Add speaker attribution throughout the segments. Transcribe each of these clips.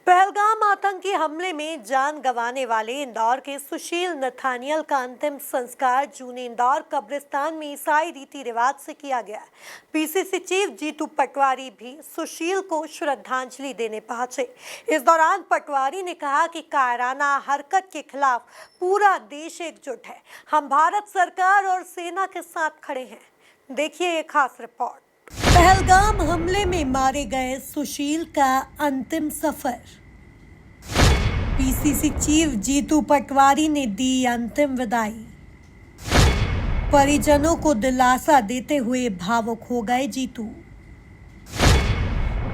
Speaker 1: पहलगाम आतंकी हमले में जान गंवाने वाले इंदौर के सुशील नथानियल का अंतिम संस्कार जून इंदौर कब्रिस्तान में ईसाई रीति रिवाज से किया गया। पीसीसी चीफ जीतू पटवारी भी सुशील को श्रद्धांजलि देने पहुंचे। इस दौरान पटवारी ने कहा कि कायराना हरकत के खिलाफ पूरा देश एकजुट है। हम भारत सरकार और सेना के साथ खड़े हैं। देखिए ये खास रिपोर्ट। पहलगाम हमले में मारे गए सुशील का अंतिम सफर। पीसीसी चीफ जीतू पटवारी ने दी अंतिम विदाई। परिजनों को दिलासा देते हुए भावुक हो गए जीतू।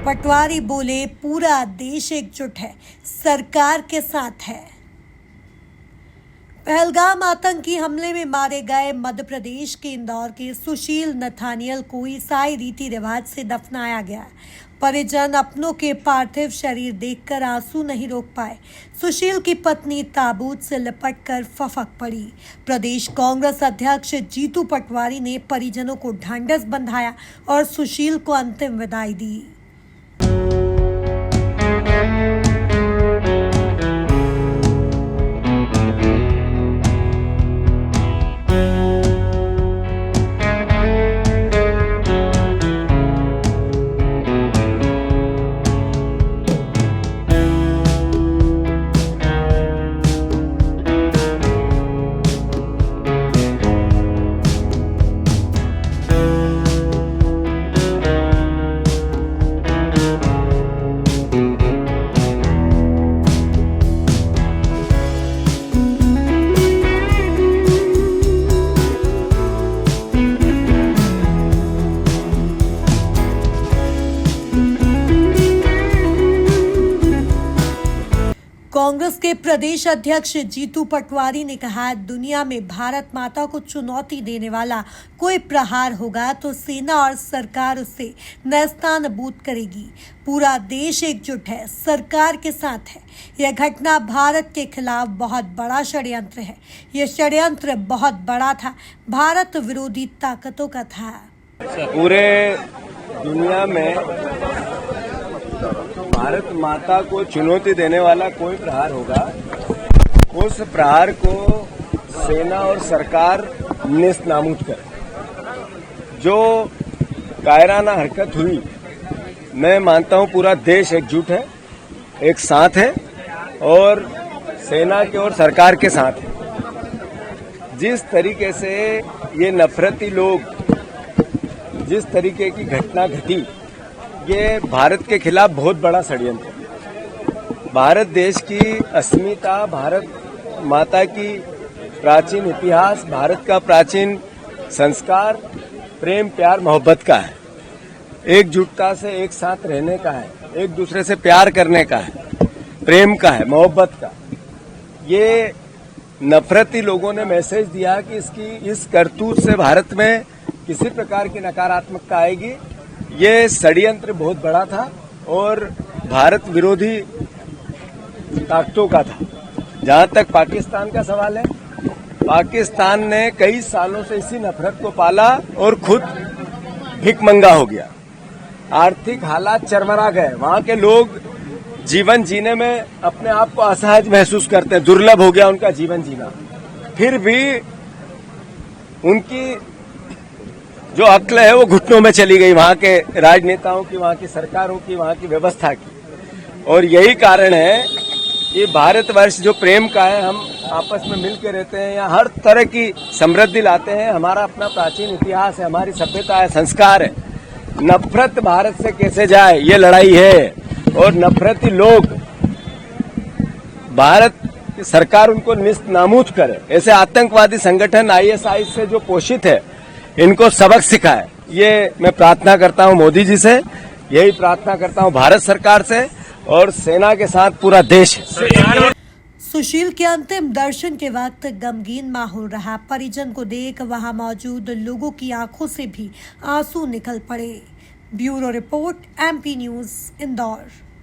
Speaker 1: पटवारी बोले, पूरा देश एकजुट है, सरकार के साथ है। पहलगाम आतंकी हमले में मारे गए मध्य प्रदेश के इंदौर के सुशील नथानियल को ईसाई रीति रिवाज से दफनाया गया। परिजन अपनों के पार्थिव शरीर देखकर आंसू नहीं रोक पाए। सुशील की पत्नी ताबूत से लिपटकर फफक पड़ी। प्रदेश कांग्रेस अध्यक्ष जीतू पटवारी ने परिजनों को ढांढस बंधाया और सुशील को अंतिम विदाई दी। कांग्रेस के प्रदेश अध्यक्ष जीतू पटवारी ने कहा, दुनिया में भारत माता को चुनौती देने वाला कोई प्रहार होगा तो सेना और सरकार उसे नेस्तनाबूद करेगी। पूरा देश एकजुट है, सरकार के साथ है। यह घटना भारत के खिलाफ बहुत बड़ा षड्यंत्र है। यह षड्यंत्र बहुत बड़ा था, भारत विरोधी ताकतों का था।
Speaker 2: पूरे दुनिया में भारत माता को चुनौती देने वाला कोई प्रहार होगा, उस प्रहार को सेना और सरकार नेस्तनाबूद करे। जो कायराना हरकत हुई, मैं मानता हूं पूरा देश एकजुट है, एक साथ है और सेना के और सरकार के साथ है। जिस तरीके से ये नफरती लोग, जिस तरीके की घटना घटी, ये भारत के खिलाफ बहुत बड़ा षड्यंत्र है। भारत देश की अस्मिता, भारत माता की प्राचीन इतिहास, भारत का प्राचीन संस्कार प्रेम प्यार मोहब्बत का है। एकजुटता से एक साथ रहने का है, एक दूसरे से प्यार करने का है, प्रेम का है, मोहब्बत का। ये नफरती लोगों ने मैसेज दिया कि इस करतूत से भारत में किसी प्रकार की नकारात्मकता आएगी। ये षड्यंत्र बहुत बड़ा था और भारत विरोधी ताकतों का था। जहां तक पाकिस्तान का सवाल है, पाकिस्तान ने कई सालों से इसी नफरत को पाला और खुद भिखमंगा हो गया। आर्थिक हालात चरमरा गए। वहां के लोग जीवन जीने में अपने आप को असहज महसूस करते हैं, दुर्लभ हो गया उनका जीवन जीना। फिर भी उनकी जो अक्ल है वो घुटनों में चली गई, वहां के राजनेताओं की, वहां की सरकारों की, वहां की व्यवस्था की। और यही कारण है कि भारतवर्ष जो प्रेम का है, हम आपस में मिलकर रहते हैं, यहाँ हर तरह की समृद्धि लाते हैं। हमारा अपना प्राचीन इतिहास है, हमारी सभ्यता है, संस्कार है। नफरत भारत से कैसे जाए, ये लड़ाई है। और नफरती लोग, भारत की सरकार उनको नेस्तनाबूद करे। ऐसे आतंकवादी संगठन आईएसआई से जो पोषित है, इनको सबक सिखाए। ये मैं प्रार्थना करता हूं मोदी जी से, यही प्रार्थना करता हूं भारत सरकार से, और सेना के साथ पूरा देश है।
Speaker 1: सुशील के अंतिम दर्शन के वक्त गमगीन माहौल रहा। परिजन को देख वहां मौजूद लोगों की आंखों से भी आंसू निकल पड़े। Bureau report, MP news, Indore.